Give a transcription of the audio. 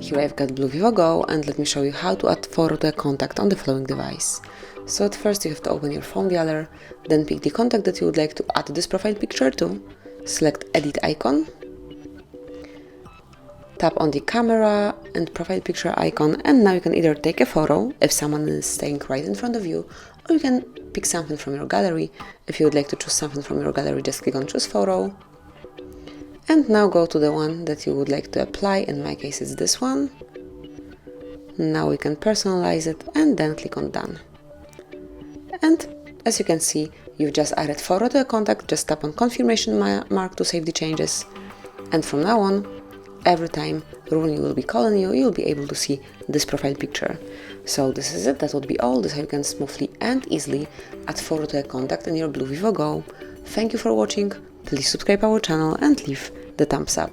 Here I've got BLU Vivo Go, and let me show you how to add photo to a contact on the following device. So at first you have to open your phone dialer, then pick the contact that you would like to add this profile picture to, select edit icon, tap on the camera and profile picture icon, and now you can either take a photo if someone is staying right in front of you, or you can pick something from your gallery. If you would like to choose something from your gallery, just click on choose photo. And now go to the one that you would like to apply. In my case it's this one. Now we can personalize it and then click on done. And as you can see, you've just added photo to a contact. Just tap on confirmation mark to save the changes. And from now on, every time Rooney will be calling you, you'll be able to see this profile picture. So this is it, that would be all. This is how you can smoothly and easily add photo to a contact in your BLU Vivo Go. Thank you for watching. Please subscribe our channel and leave the thumbs up.